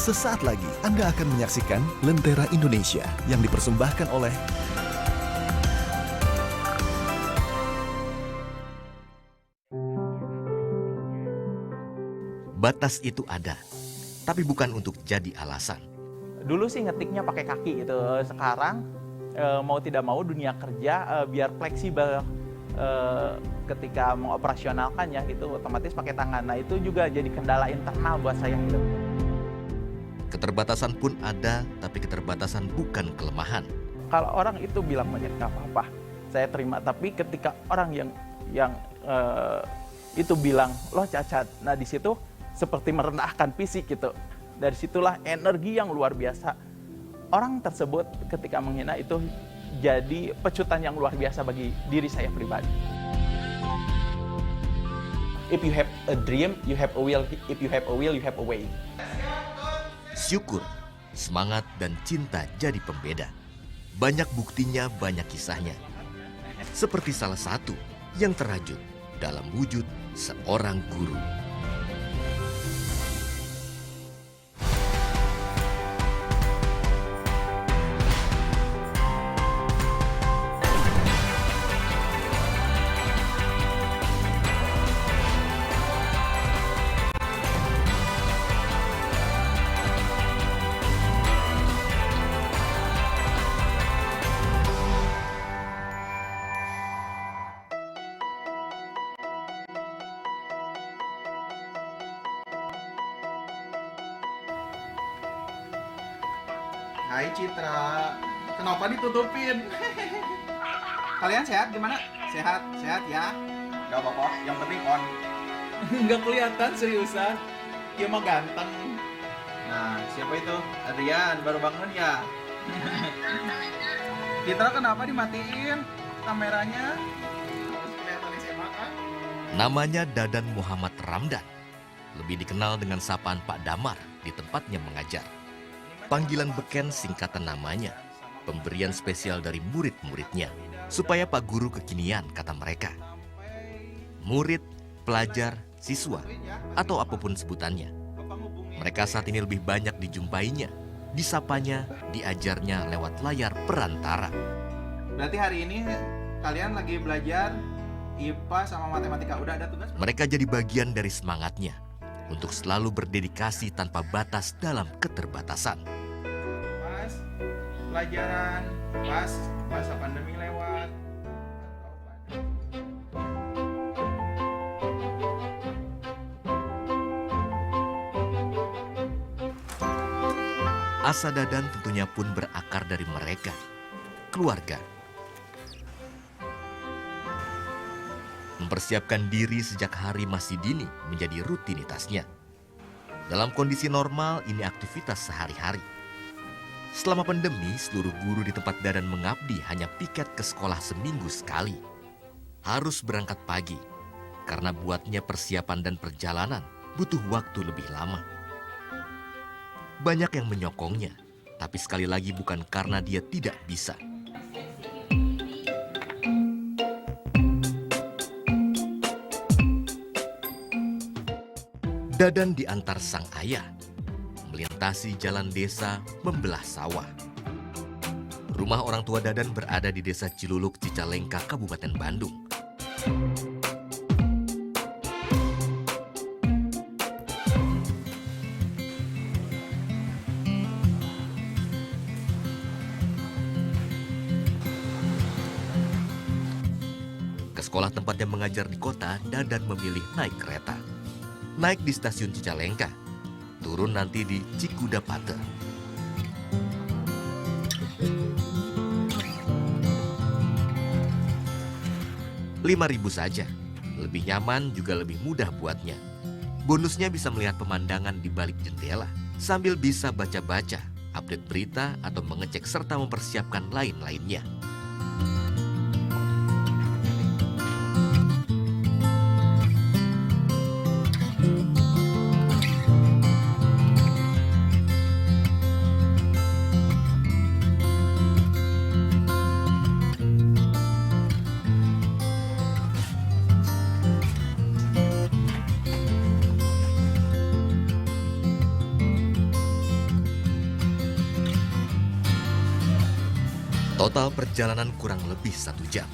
Sesaat lagi Anda akan menyaksikan Lentera Indonesia yang dipersembahkan oleh Batas itu ada, tapi bukan untuk jadi alasan. Dulu sih ngetiknya pakai kaki gitu. Sekarang mau tidak mau dunia kerja biar fleksibel ketika mengoperasionalkannya itu otomatis pakai tangan. Nah itu juga jadi kendala internal buat saya gitu. Keterbatasan pun ada, tapi keterbatasan bukan kelemahan. Kalau orang itu bilang monyet nggak apa-apa, saya terima. Tapi ketika orang yang itu bilang loh cacat, nah di situ seperti merendahkan fisik gitu. Dari situlah energi yang luar biasa. Orang tersebut ketika menghina itu jadi pecutan yang luar biasa bagi diri saya pribadi. If you have a dream, you have a will. If you have a will, you have a way. Syukur, semangat, dan cinta jadi pembeda. Banyak buktinya, banyak kisahnya. Seperti salah satu yang terajut dalam wujud seorang guru. Hai Citra, kenapa ditutupin? Kalian sehat gimana? Sehat, sehat ya? Gak apa-apa, yang penting on. Nggak kelihatan seriusan, dia mah ganteng. Nah, siapa itu? Adrian, baru bangun ya? Citra kenapa dimatiin kameranya? Harus kelihatan SMA kan? Namanya Dadan Muhammad Ramdan. Lebih dikenal dengan sapaan Pak Damar di tempatnya mengajar. Panggilan beken singkatan namanya, pemberian spesial dari murid-muridnya, supaya Pak Guru kekinian, kata mereka. Murid, pelajar, siswa, atau apapun sebutannya. Mereka saat ini lebih banyak dijumpainya, disapanya, diajarnya lewat layar perantara. Berarti hari ini kalian lagi belajar IPA sama matematika, udah ada tugas? Mereka jadi bagian dari semangatnya untuk selalu berdedikasi tanpa batas dalam keterbatasan. Pas pelajaran, pas masa pandemi lewat. Asa Dadan tentunya pun berakar dari mereka, keluarga. Mempersiapkan diri sejak hari masih dini menjadi rutinitasnya. Dalam kondisi normal, ini aktivitas sehari-hari. Selama pandemi, seluruh guru di tempat Dadan mengabdi hanya piket ke sekolah seminggu sekali. Harus berangkat pagi, karena buatnya persiapan dan perjalanan butuh waktu lebih lama. Banyak yang menyokongnya, tapi sekali lagi bukan karena dia tidak bisa. Dadan diantar sang ayah, melintasi jalan desa, membelah sawah. Rumah orang tua Dadan berada di desa Ciluluk, Cicalengka, Kabupaten Bandung. Ke sekolah tempatnya mengajar di kota, Dadan memilih naik kereta. Naik di stasiun Cicalengka, turun nanti di Cikudapate. Rp5.000 saja, lebih nyaman juga lebih mudah buatnya. Bonusnya bisa melihat pemandangan di balik jendela, sambil bisa baca-baca, update berita atau mengecek serta mempersiapkan lain-lainnya. Total perjalanan kurang lebih 1 jam.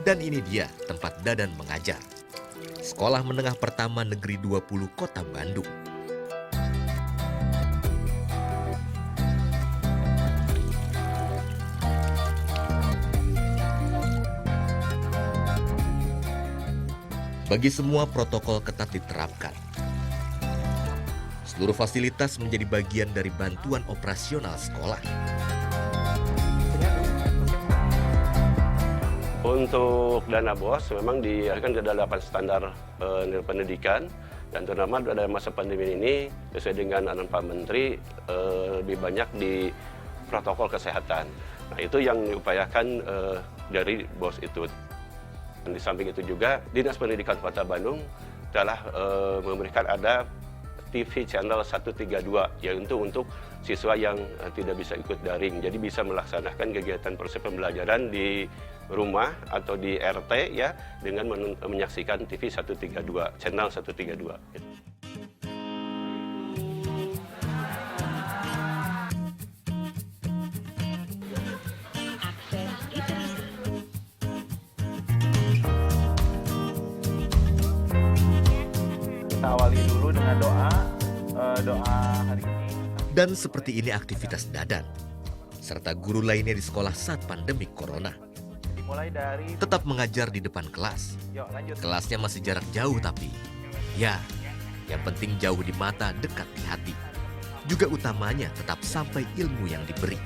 Dan ini dia tempat Dadan mengajar. Sekolah Menengah Pertama Negeri 20 Kota Bandung. Bagi semua protokol ketat diterapkan. Seluruh fasilitas menjadi bagian dari bantuan operasional sekolah. Untuk dana BOS memang kan ada 8 standar pendidikan, dan terutama pada masa pandemi ini sesuai dengan arahan Pak Menteri lebih banyak di protokol kesehatan. Nah, itu yang diupayakan dari BOS itu. Dan di samping itu juga Dinas Pendidikan Kota Bandung telah memberikan ada TV channel 132, yaitu untuk siswa yang tidak bisa ikut daring. Jadi bisa melaksanakan kegiatan proses pembelajaran di rumah atau di RT ya dengan menyaksikan TV 132, channel 132. Kita awali dulu dengan doa hari ini. Dan seperti ini aktivitas Dadan, serta guru lainnya di sekolah saat pandemi corona. Dimulai dari Tetap mengajar di depan kelas. yuk lanjut. Kelasnya masih jarak jauh tapi, ya, yang penting jauh di mata, dekat di hati. Juga utamanya tetap sampai ilmu yang diberi.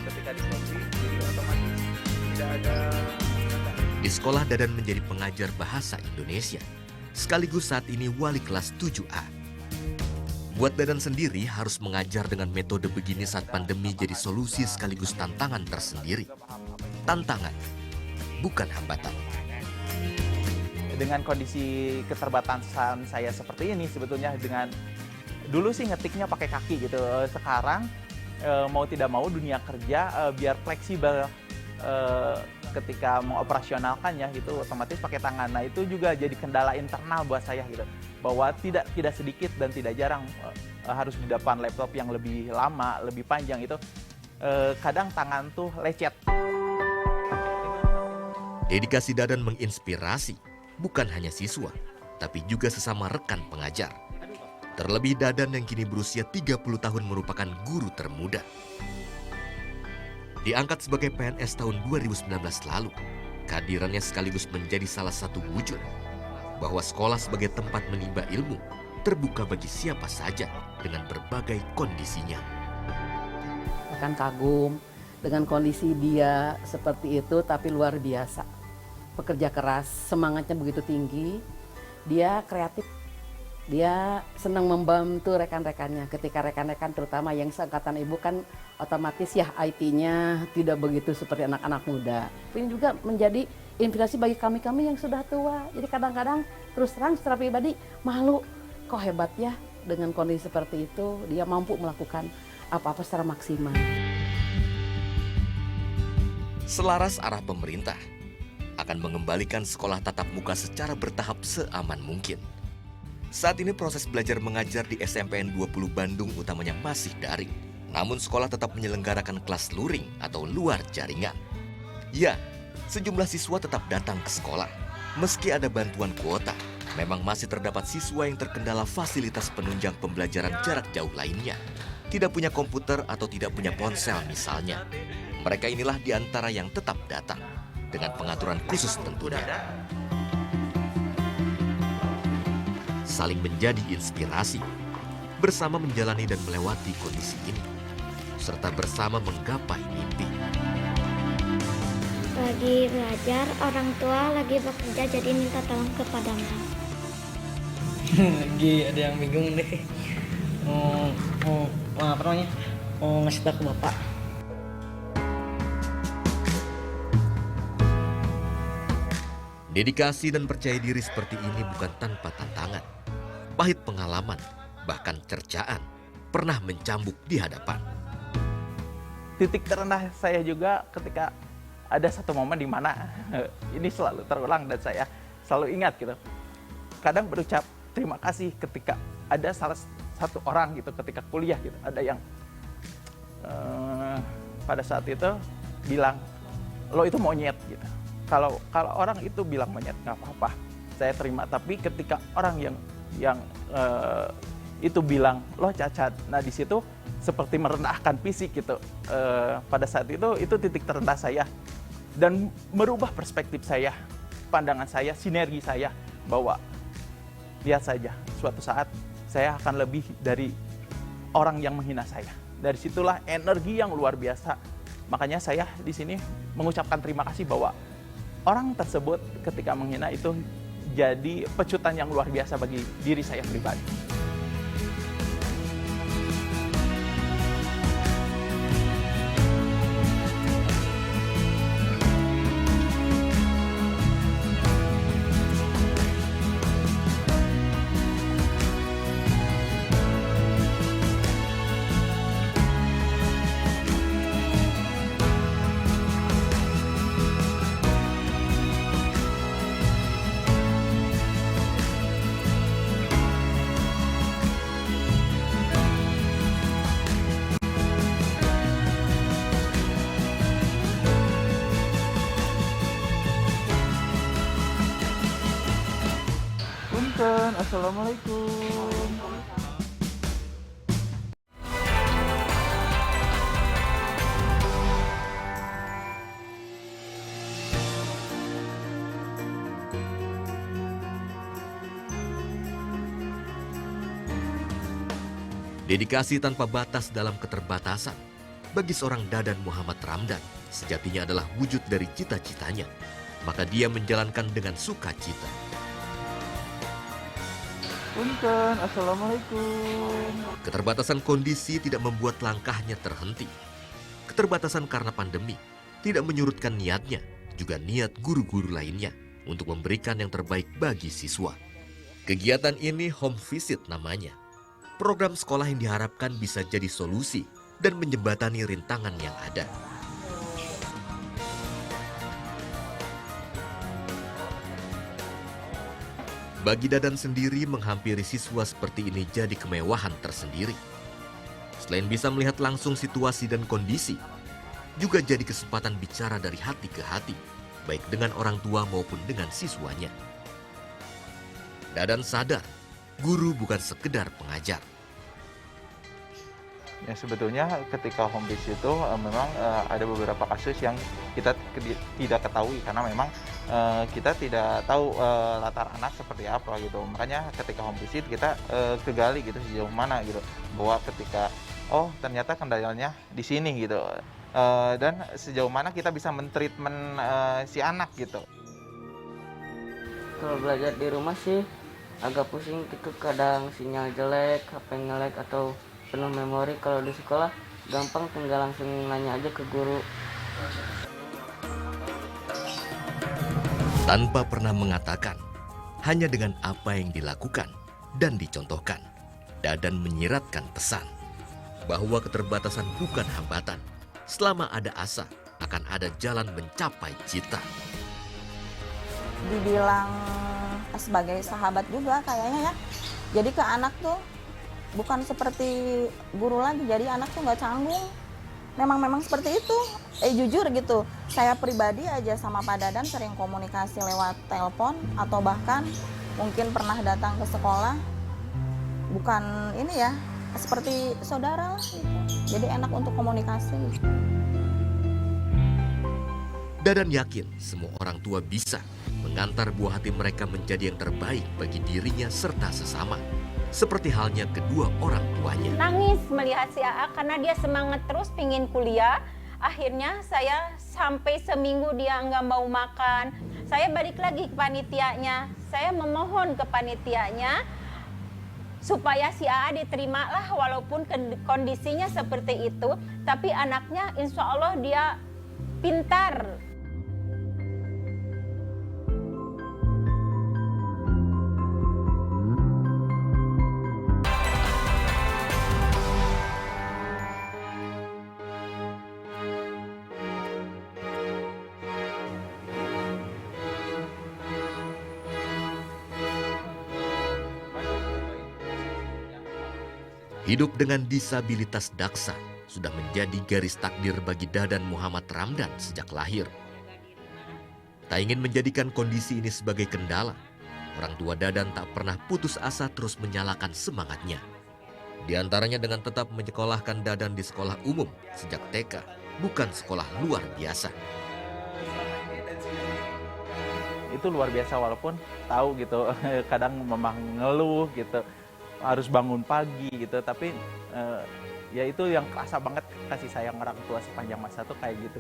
Ketika dikunci, jadi otomatis tidak ada Di sekolah Dadan menjadi pengajar bahasa Indonesia, sekaligus saat ini wali kelas 7A. Buat Dadan sendiri harus mengajar dengan metode begini saat pandemi jadi solusi sekaligus tantangan tersendiri. Tantangan, bukan hambatan. dengan kondisi keterbatasan saya seperti ini sebetulnya dengan dulu sih ngetiknya pakai kaki gitu. Sekarang mau tidak mau dunia kerja biar fleksibel ketika mengoperasionalkannya gitu otomatis pakai tangan. Nah, itu juga jadi kendala internal buat saya gitu. Bahwa tidak sedikit dan tidak jarang harus di depan laptop yang lebih lama, lebih panjang itu kadang tangan tuh lecet. Dedikasi Dadan menginspirasi bukan hanya siswa, tapi juga sesama rekan pengajar. Terlebih Dadan yang kini berusia 30 tahun merupakan guru termuda. Diangkat sebagai PNS tahun 2019 lalu, kehadirannya sekaligus menjadi salah satu wujud bahwa sekolah sebagai tempat menimba ilmu terbuka bagi siapa saja dengan berbagai kondisinya. Akan kagum dengan kondisi dia seperti itu, tapi luar biasa. Pekerja keras, semangatnya begitu tinggi, dia kreatif, dia senang membantu rekan-rekannya. Ketika rekan-rekan terutama yang seangkatan ibu kan otomatis ya IT-nya tidak begitu seperti anak-anak muda. Ini juga menjadi inspirasi bagi kami-kami yang sudah tua. Jadi kadang-kadang terus terang secara pribadi malu, kok hebat ya dengan kondisi seperti itu dia mampu melakukan apa-apa secara maksimal. Selaras arah pemerintah akan mengembalikan sekolah tatap muka secara bertahap seaman mungkin. Saat ini proses belajar mengajar di SMPN 20 Bandung utamanya masih daring. Namun sekolah tetap menyelenggarakan kelas luring atau luar jaringan. Ya, sejumlah siswa tetap datang ke sekolah. Meski ada bantuan kuota, memang masih terdapat siswa yang terkendala fasilitas penunjang pembelajaran jarak jauh lainnya. Tidak punya komputer atau tidak punya ponsel misalnya. Mereka inilah di antara yang tetap datang, dengan pengaturan khusus tentunya. Saling menjadi inspirasi, bersama menjalani dan melewati kondisi ini, serta bersama menggapai mimpi. Lagi belajar, orang tua lagi bekerja jadi minta tolong kepadamu. Lagi ada yang bingung deh. Apa namanya? Mau ngasih tahu ke bapak. Dedikasi dan percaya diri seperti ini bukan tanpa tantangan. Pahit pengalaman, bahkan cercaan, pernah mencambuk di hadapan. Titik terendah saya juga ketika ada satu momen di mana ini selalu terulang dan saya selalu ingat gitu. Kadang berucap terima kasih ketika ada salah satu orang gitu ketika kuliah gitu, ada yang pada saat itu bilang, lo itu monyet gitu. Kalau orang itu bilang monyet nggak apa-apa, saya terima. Tapi ketika orang yang itu bilang lo cacat, nah di situ seperti merendahkan fisik gitu. Pada saat itu titik terendah saya dan merubah perspektif saya, pandangan saya, sinergi saya bahwa lihat saja suatu saat saya akan lebih dari orang yang menghina saya. Dari situlah energi yang luar biasa. Makanya saya di sini mengucapkan terima kasih bahwa orang tersebut ketika menghina itu jadi pecutan yang luar biasa bagi diri saya pribadi. Punten, assalamualaikum. Dedikasi tanpa batas dalam keterbatasan bagi seorang Dadan Muhammad Ramdan sejatinya adalah wujud dari cita-citanya. Maka dia menjalankan dengan sukacita. Punten, assalamualaikum. Keterbatasan kondisi tidak membuat langkahnya terhenti. Keterbatasan karena pandemi tidak menyurutkan niatnya, juga niat guru-guru lainnya untuk memberikan yang terbaik bagi siswa. Kegiatan ini home visit namanya. Program sekolah yang diharapkan bisa jadi solusi dan menjembatani rintangan yang ada. Bagi Dadan sendiri, menghampiri siswa seperti ini jadi kemewahan tersendiri. Selain bisa melihat langsung situasi dan kondisi, juga jadi kesempatan bicara dari hati ke hati, baik dengan orang tua maupun dengan siswanya. Dadan sadar, guru bukan sekedar pengajar. Ya sebetulnya ketika home visit itu memang ada beberapa kasus yang kita tidak ketahui karena memang kita tidak tahu latar anak seperti apa gitu. Makanya ketika home visit kita kegali gitu sejauh mana gitu bahwa ketika oh ternyata kendalanya di sini gitu dan sejauh mana kita bisa mentreatment si anak gitu. Kalau belajar di rumah sih agak pusing gitu, kadang sinyal jelek, HP nge-lag atau penuh memori. Kalau di sekolah gampang, tinggal langsung nanya aja ke guru. Tanpa pernah mengatakan, hanya dengan apa yang dilakukan dan dicontohkan, Dadan menyiratkan pesan bahwa keterbatasan bukan hambatan. Selama ada asa, akan ada jalan mencapai cita. Dibilang sebagai sahabat juga kayaknya ya. Jadi ke anak tuh bukan seperti guru lagi, jadi anak tuh nggak canggung. Memang seperti itu. Jujur gitu, saya pribadi aja sama Pak Dadan sering komunikasi lewat telepon atau bahkan mungkin pernah datang ke sekolah. Bukan ini ya, seperti saudara lah gitu. Jadi enak untuk komunikasi. Dadan yakin semua orang tua bisa mengantar buah hati mereka menjadi yang terbaik bagi dirinya serta sesama. Seperti halnya kedua orang tuanya. Nangis melihat si AA karena dia semangat terus pingin kuliah. Akhirnya saya sampai seminggu dia nggak mau makan. Saya balik lagi ke panitianya. Saya memohon ke panitianya supaya si AA diterima lah walaupun kondisinya seperti itu. Tapi anaknya insya Allah dia pintar. Hidup dengan disabilitas daksa sudah menjadi garis takdir bagi Dadan Muhammad Ramdan sejak lahir. Tak ingin menjadikan kondisi ini sebagai kendala, orang tua Dadan tak pernah putus asa terus menyalakan semangatnya. Di antaranya dengan tetap menyekolahkan Dadan di sekolah umum sejak TK, bukan sekolah luar biasa. Itu luar biasa walaupun tahu gitu, kadang memang ngeluh gitu, harus bangun pagi gitu, tapi ya itu yang kerasa banget kasih sayang orang tua sepanjang masa tuh kayak gitu.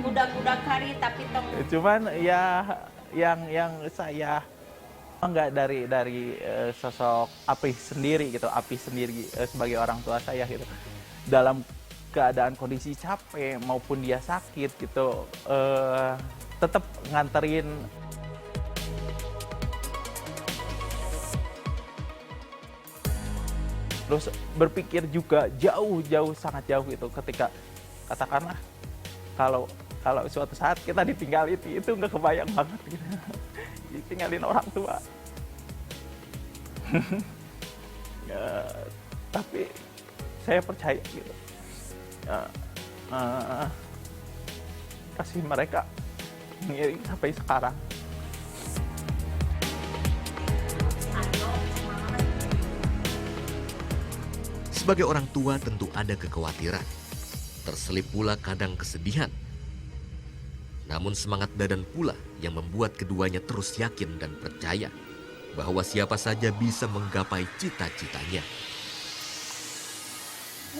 Budak-budak hari tapi Cuman ya yang saya enggak dari sosok Api sendiri gitu, Api sendiri sebagai orang tua saya gitu. Dalam keadaan kondisi capek maupun dia sakit gitu, tetap nganterin. Terus berpikir juga jauh sangat jauh gitu, ketika katakanlah kalau suatu saat kita ditinggalin, itu nggak kebayang banget gitu. Ditinggalin orang tua. Ya, tapi saya percaya gitu. Kasih mereka mengiring sampai sekarang. Sebagai orang tua tentu ada kekhawatiran, terselip pula kadang kesedihan. Namun semangat Dadan pula yang membuat keduanya terus yakin dan percaya bahwa siapa saja bisa menggapai cita-citanya.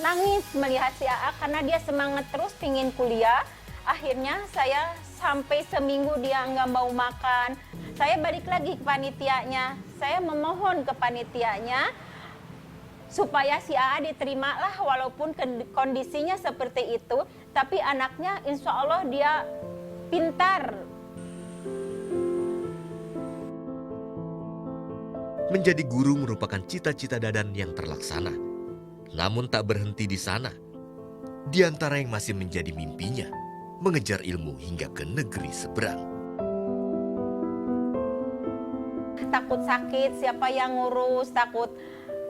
nangis melihat si AA karena dia semangat terus pingin kuliah. Akhirnya saya sampai seminggu dia nggak mau makan. Saya balik lagi ke panitianya. Saya memohon ke panitianya supaya si AA diterima lah walaupun kondisinya seperti itu. Tapi anaknya insya Allah dia pintar. Menjadi guru merupakan cita-cita Dadan yang terlaksana. Namun tak berhenti di sana. Di antara yang masih menjadi mimpinya, mengejar ilmu hingga ke negeri seberang. Takut sakit, siapa yang ngurus, takut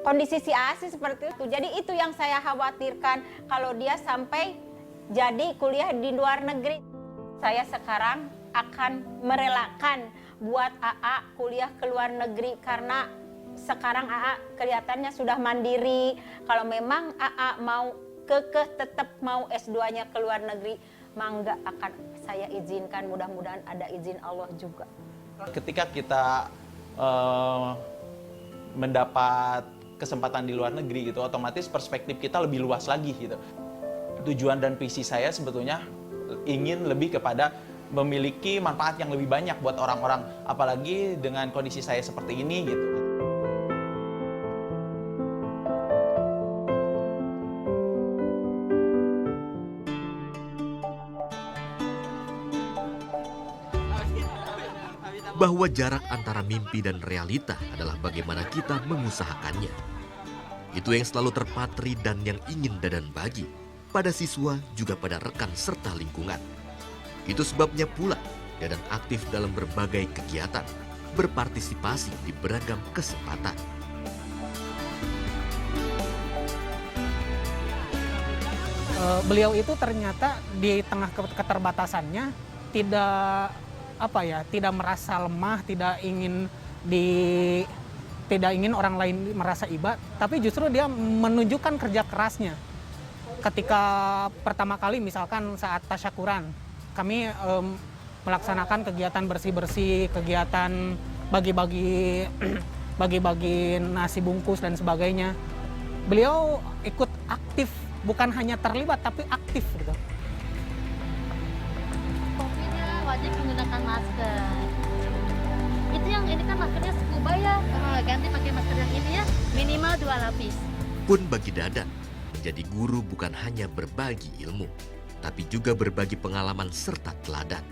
kondisi si Asi seperti itu. Jadi itu yang saya khawatirkan kalau dia sampai jadi kuliah di luar negeri. Saya sekarang akan merelakan buat AA kuliah ke luar negeri karena sekarang AA kelihatannya sudah mandiri. Kalau memang AA mau kekeh tetap mau S2-nya ke luar negeri, mangga akan saya izinkan, mudah-mudahan ada izin Allah juga. Ketika kita mendapat kesempatan di luar negeri gitu, otomatis perspektif kita lebih luas lagi gitu. Tujuan dan visi saya sebetulnya ingin lebih kepada memiliki manfaat yang lebih banyak buat orang-orang, apalagi dengan kondisi saya seperti ini gitu. Bahwa jarak antara mimpi dan realita adalah bagaimana kita mengusahakannya. Itu yang selalu terpatri dan yang ingin Dadan bagi pada siswa juga pada rekan serta lingkungan. Itu sebabnya pula Dadan aktif dalam berbagai kegiatan, berpartisipasi di beragam kesempatan. Beliau itu ternyata di tengah keterbatasannya tidak merasa lemah, tidak ingin orang lain merasa iba, tapi justru dia menunjukkan kerja kerasnya. Ketika pertama kali misalkan saat tasyakuran, kami melaksanakan kegiatan bersih-bersih, kegiatan bagi-bagi nasi bungkus dan sebagainya. Beliau ikut aktif, bukan hanya terlibat tapi aktif gitu. Wajib menggunakan masker. Itu yang ini kan maskernya scuba ya, ganti pakai masker yang ini ya, minimal 2 lapis. Pun bagi Dadan, menjadi guru bukan hanya berbagi ilmu, tapi juga berbagi pengalaman serta teladan.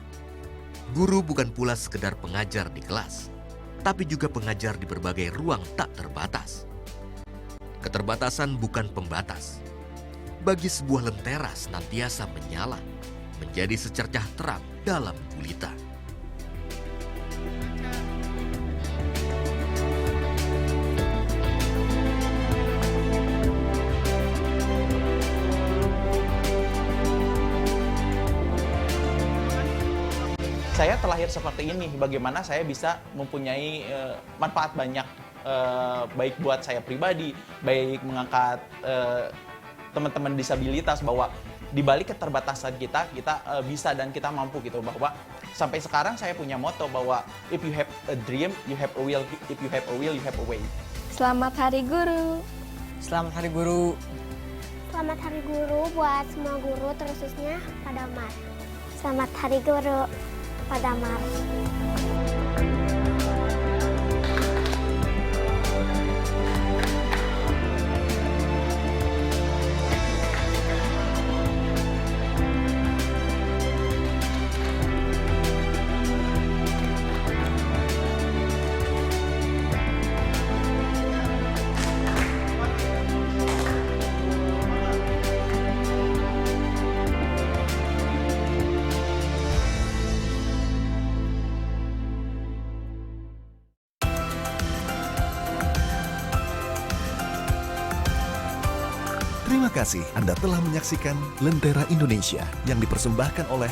Guru bukan pula sekedar pengajar di kelas, tapi juga pengajar di berbagai ruang tak terbatas. Keterbatasan bukan pembatas. Bagi sebuah lentera senantiasa menyala, menjadi secercah terang dalam gulita. saya terlahir seperti ini, bagaimana saya bisa mempunyai manfaat banyak, baik buat saya pribadi, baik mengangkat teman-teman disabilitas, bahwa di balik keterbatasan kita bisa dan kita mampu gitu. Bahwa sampai sekarang saya punya moto bahwa if you have a dream, you have a will, if you have a will, you have a way. Selamat Hari Guru. Selamat Hari Guru. Selamat Hari Guru buat semua guru, terkhususnya Pak Damar. Selamat Hari Guru, Pak Damar. Terima kasih Anda telah menyaksikan Lentera Indonesia yang dipersembahkan oleh